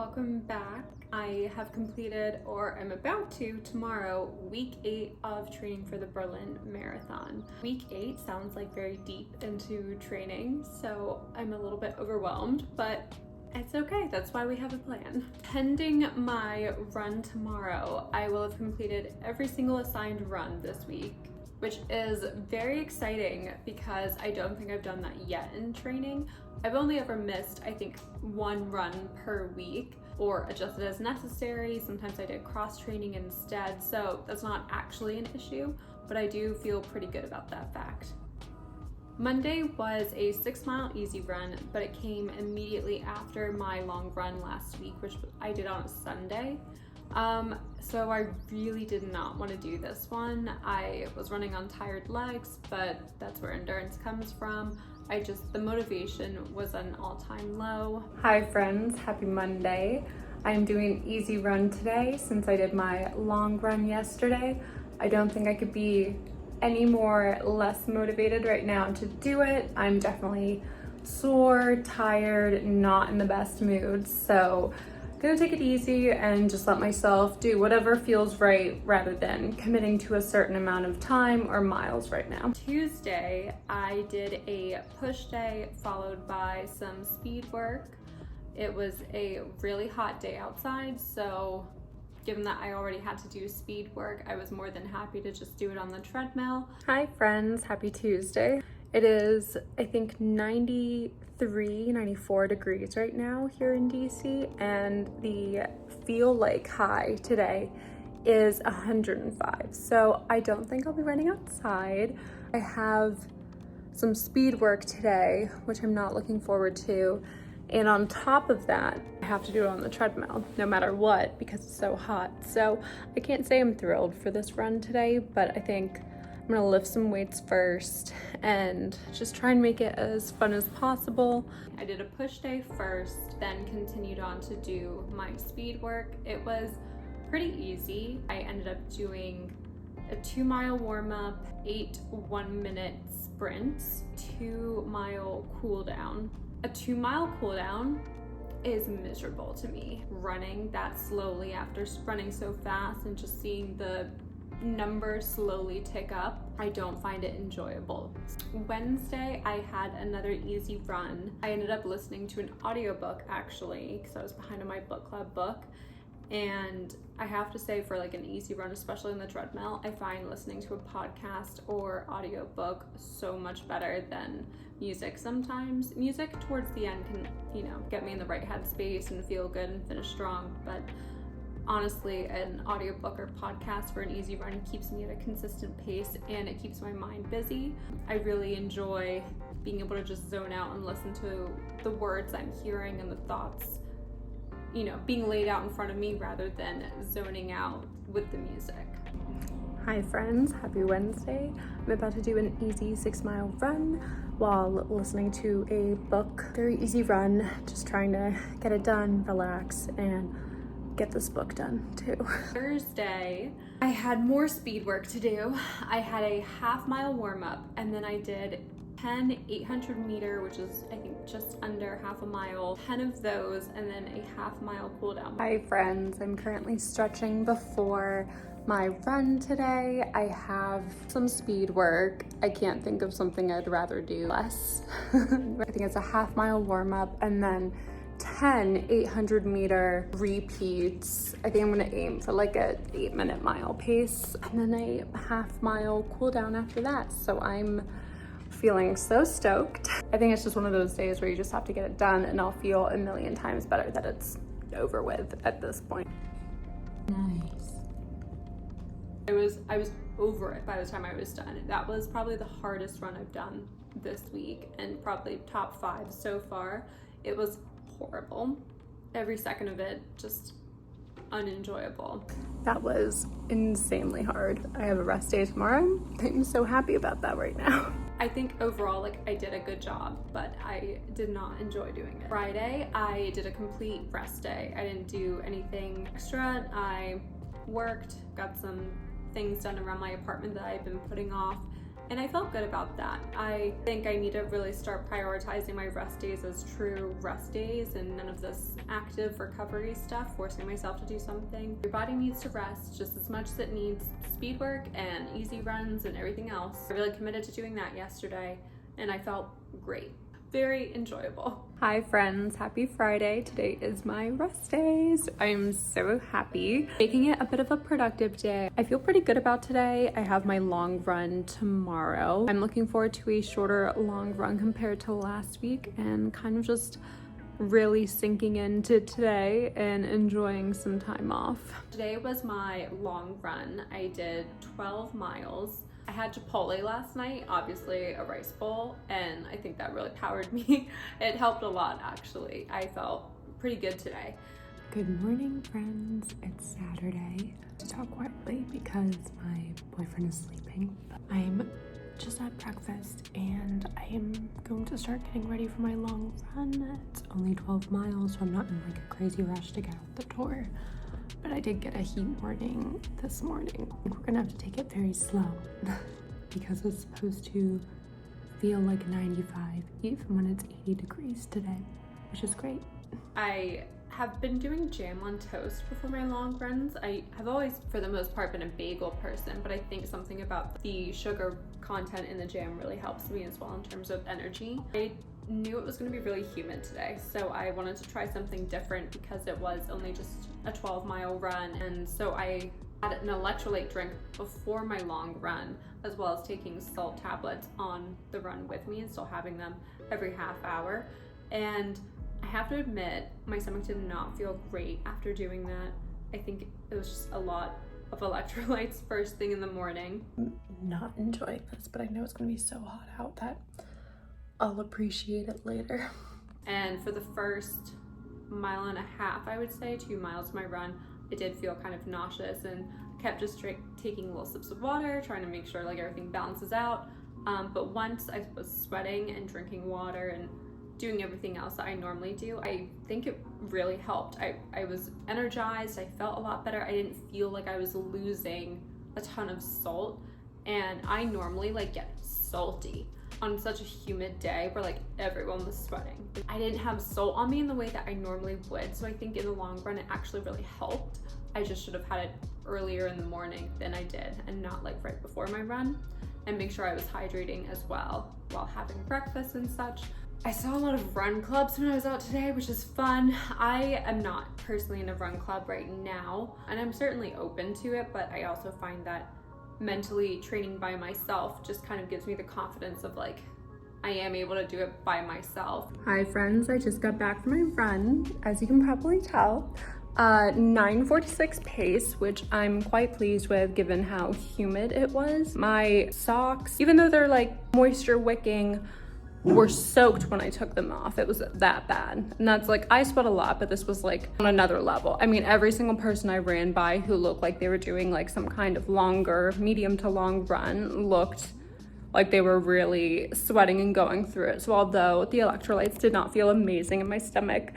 welcome back. I have completed, or I'm about to tomorrow, week 8 of training for the Berlin Marathon. Week 8 sounds like very deep into training, so I'm a little bit overwhelmed, but it's okay. That's why we have a plan. Pending my run tomorrow, I will have completed every single assigned run this week, which is very exciting because I don't think I've done that yet in training. I've only ever missed, I think, one run per week or adjusted as necessary. Sometimes I did cross training instead, so that's not actually an issue, but I do feel pretty good about that fact. Monday was a 6-mile easy run, but it came immediately after my long run last week, which I did on a Sunday. So I really did not want to do this one. I was running on tired legs, but that's where endurance comes from. The motivation was an all-time low. Hi friends, happy Monday. I'm doing an easy run today since I did my long run yesterday. I don't think I could be any more less motivated right now to do it. I'm definitely sore, tired, not in the best mood, so gonna take it easy and just let myself do whatever feels right rather than committing to a certain amount of time or miles right now. Tuesday, I did a push day followed by some speed work. It was a really hot day outside, so given that I already had to do speed work, I was more than happy to just do it on the treadmill. Hi friends, happy Tuesday. It is, I think, 94 degrees right now here in DC, and the feel like high today is 105. So I don't think I'll be running outside. I have some speed work today, which I'm not looking forward to. And on top of that, I have to do it on the treadmill no matter what because it's so hot. So I can't say I'm thrilled for this run today, but I think I'm gonna lift some weights first and just try and make it as fun as possible. I did a push day first, then continued on to do my speed work. It was pretty easy. I ended up doing a 2-mile warm-up, 8 1-minute sprints, 2-mile cool down. A 2-mile cool down is miserable to me. Running that slowly after running so fast and just seeing the numbers slowly tick up, I don't find it enjoyable. Wednesday, I had another easy run. I ended up listening to an audiobook actually because I was behind on my book club book. And I have to say, for like an easy run, especially on the treadmill, I find listening to a podcast or audiobook so much better than music sometimes. Music towards the end can, get me in the right headspace and feel good and finish strong, but honestly, an audiobook or podcast for an easy run keeps me at a consistent pace and it keeps my mind busy. I really enjoy being able to just zone out and listen to the words I'm hearing and the thoughts, being laid out in front of me rather than zoning out with the music. Hi friends, happy Wednesday. I'm about to do an easy 6-mile run while listening to a book. Very easy run, just trying to get it done, relax, and get this book done too. Thursday, I had more speed work to do. I had a 1/2-mile warm-up and then I did 10 800-meter, which is I think just under half a mile, 10 of those, and then a 1/2-mile cool down. Hi friends, I'm currently stretching before my run today. I have some speed work. I can't think of something I'd rather do less. I think it's a 1/2-mile warm-up and then 10 800-meter repeats. I think I'm gonna aim for like a 8-minute mile pace and then a 1/2-mile cool down after that. So I'm feeling so stoked. I think it's just one of those days where you just have to get it done and I'll feel a million times better that it's over with at this point. Nice. I was over it by the time I was done. That was probably the hardest run I've done this week and probably top 5 so far. It was horrible. Every second of it just unenjoyable. That was insanely hard. I have a rest day tomorrow. I'm so happy about that right now. I think overall, I did a good job, but I did not enjoy doing it. Friday, I did a complete rest day. I didn't do anything extra. I worked, got some things done around my apartment that I've been putting off, And I felt good about that. I think I need to really start prioritizing my rest days as true rest days and none of this active recovery stuff, forcing myself to do something. Your body needs to rest just as much as it needs speed work and easy runs and everything else. I really committed to doing that yesterday and I felt great. Very enjoyable. Hi friends, happy Friday. Today is my rest days. I'm so happy. Making it a bit of a productive day. I feel pretty good about today. I have my long run tomorrow. I'm looking forward to a shorter long run compared to last week and kind of just really sinking into today and enjoying some time off. Today was my long run. I did 12 miles. I had Chipotle last night, obviously a rice bowl, and I think that really powered me. It helped a lot, actually. I felt pretty good today. Good morning, friends. It's Saturday. To talk quietly because my boyfriend is sleeping. I'm just at breakfast and I am going to start getting ready for my long run. It's only 12 miles, so I'm not in like a crazy rush to get out the door. But I did get a heat warning this morning. I think we're gonna have to take it very slow because it's supposed to feel like 95 even when it's 80 degrees today, which is great. I have been doing jam on toast before my long runs. I have always, for the most part, been a bagel person, but I think something about the sugar content in the jam really helps me as well in terms of energy. I knew it was going to be really humid today, so I wanted to try something different because it was only just a 12-mile run, and so I had an electrolyte drink before my long run, as well as taking salt tablets on the run with me and still having them every half hour. And I have to admit, my stomach did not feel great after doing that. I think it was just a lot of electrolytes first thing in the morning. I'm not enjoying this, but I know it's going to be so hot out that I'll appreciate it later. And for the first mile and a half, I would say 2 miles of my run, I did feel kind of nauseous and kept just taking little sips of water, trying to make sure like everything balances out. But once I was sweating and drinking water and doing everything else that I normally do, I think it really helped. I was energized, I felt a lot better. I didn't feel like I was losing a ton of salt, and I normally like get salty on such a humid day where like everyone was sweating. I didn't have salt on me in the way that I normally would, so I think in the long run it actually really helped. I just should have had it earlier in the morning than I did and not like right before my run, and make sure I was hydrating as well while having breakfast and such. I saw a lot of run clubs when I was out today, which is fun. I am not personally in a run club right now, and I'm certainly open to it, but I also find that mentally training by myself just kind of gives me the confidence of like, I am able to do it by myself. Hi friends, I just got back from my run, as you can probably tell. 9:46 pace, which I'm quite pleased with given how humid it was. My socks, even though they're like moisture wicking, were soaked when I took them off. It was that bad. And that's like, I sweat a lot, but this was like on another level. I mean, every single person I ran by who looked like they were doing like some kind of longer, medium to long run looked like they were really sweating and going through it. So although the electrolytes did not feel amazing in my stomach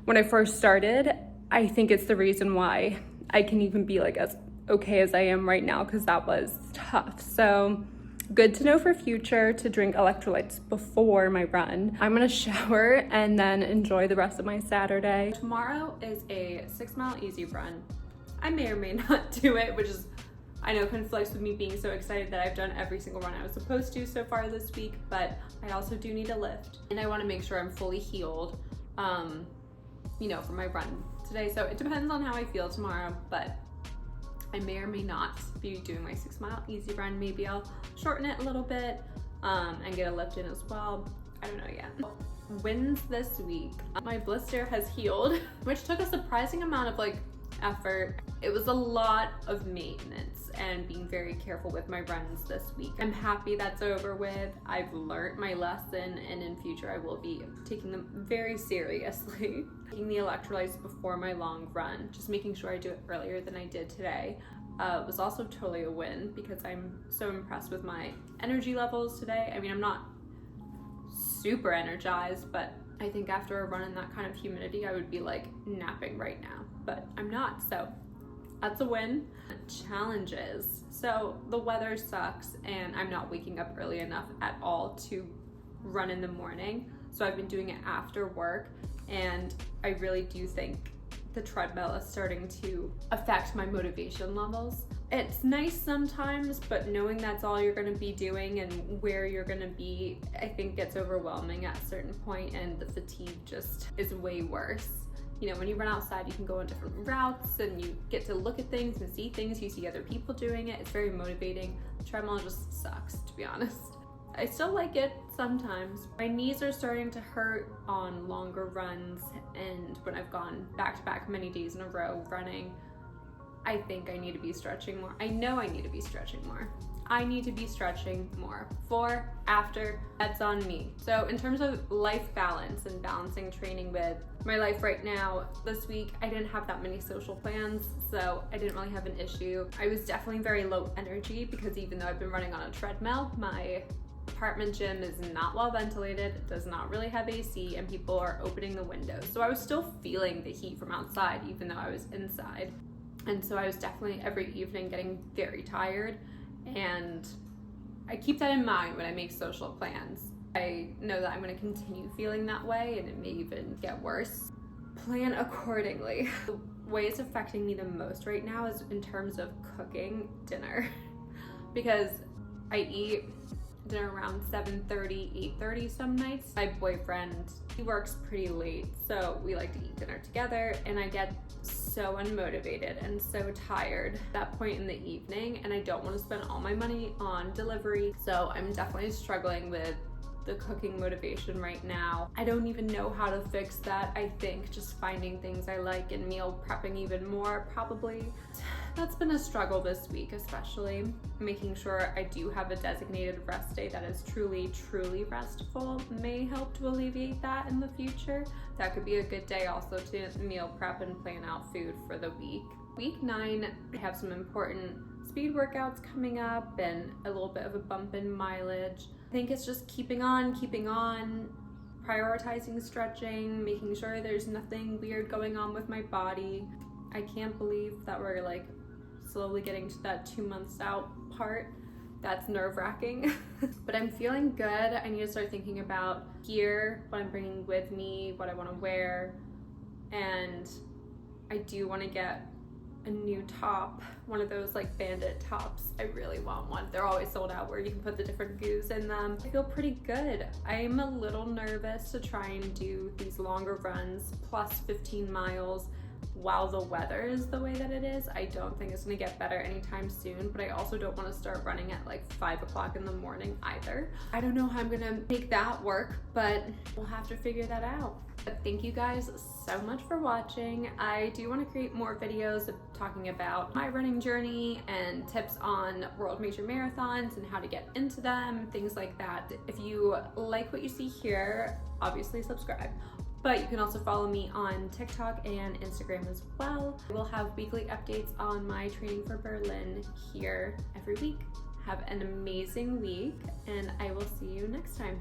when I first started, I think it's the reason why I can even be like as okay as I am right now, because that was tough. So good to know for future to drink electrolytes before my run. I'm gonna shower and then enjoy the rest of my Saturday. Tomorrow is a 6-mile easy run. I may or may not do it, which is, I know, conflicts with me being so excited that I've done every single run I was supposed to so far this week, but I also do need a lift and I wanna make sure I'm fully healed, you know, for my run today. So it depends on how I feel tomorrow, but I may or may not be doing my 6-mile easy run. Maybe I'll shorten it a little bit and get a lift in as well. I don't know yet. Wins this week. My blister has healed, which took a surprising amount of like effort. It was a lot of maintenance and being very careful with my runs this week. I'm happy that's over with. I've learned my lesson, and in future I will be taking them very seriously. Taking the electrolytes before my long run, just making sure I do it earlier than I did today, was also totally a win because I'm so impressed with my energy levels today. I mean, I'm not super energized, but I think after a run in that kind of humidity, I would be like napping right now, but I'm not. So that's a win. Challenges. So the weather sucks and I'm not waking up early enough at all to run in the morning. So I've been doing it after work, and I really do think the treadmill is starting to affect my motivation levels. It's nice sometimes, but knowing that's all you're gonna be doing and where you're gonna be, I think gets overwhelming at a certain point, and the fatigue just is way worse. You know, when you run outside, you can go on different routes and you get to look at things and see things. You see other people doing it. It's very motivating. The treadmill just sucks, to be honest. I still like it sometimes. My knees are starting to hurt on longer runs, and when I've gone back to back many days in a row running, I think I need to be stretching more. I know I need to be stretching more. I need to be stretching more. Before, after, that's on me. So in terms of life balance and balancing training with my life right now, this week I didn't have that many social plans, so I didn't really have an issue. I was definitely very low energy because even though I've been running on a treadmill, my apartment gym is not well ventilated, it does not really have AC, and people are opening the windows. So I was still feeling the heat from outside even though I was inside. And so I was definitely every evening getting very tired, and I keep that in mind when I make social plans. I know that I'm going to continue feeling that way, and it may even get worse. Plan accordingly. The way it's affecting me the most right now is in terms of cooking dinner because I eat dinner around 7:30, 8:30 some nights. My boyfriend, he works pretty late, so we like to eat dinner together, and I get so unmotivated and so tired at that point in the evening, and I don't want to spend all my money on delivery. So I'm definitely struggling with the cooking motivation right now. I don't even know how to fix that. I think just finding things I like and meal prepping even more probably. That's been a struggle this week, especially making sure I do have a designated rest day that is truly restful may help to alleviate that in the future. That could be a good day also to meal prep and plan out food for the week. Week 9, I have some important speed workouts coming up and a little bit of a bump in mileage. I think it's just keeping on, prioritizing stretching, making sure there's nothing weird going on with my body. I can't believe that we're like slowly getting to that 2 months out part. That's nerve-wracking. But I'm feeling good. I need to start thinking about gear, what I'm bringing with me, what I want to wear, and I do want to get a new top, one of those like bandit tops. I really want one. They're always sold out where you can put the different goos in them. I feel pretty good. I'm a little nervous to try and do these longer runs plus 15 miles while the weather is the way that it is. I don't think it's gonna get better anytime soon, but I also don't want to start running at like 5 o'clock in the morning either. I don't know how I'm gonna make that work, but we'll have to figure that out. But thank you guys so much for watching. I do want to create more videos talking about my running journey and tips on world major marathons and how to get into them, things like that. If you like what you see here, obviously subscribe. But you can also follow me on TikTok and Instagram as well. We'll have weekly updates on my training for Berlin here every week. Have an amazing week, and I will see you next time.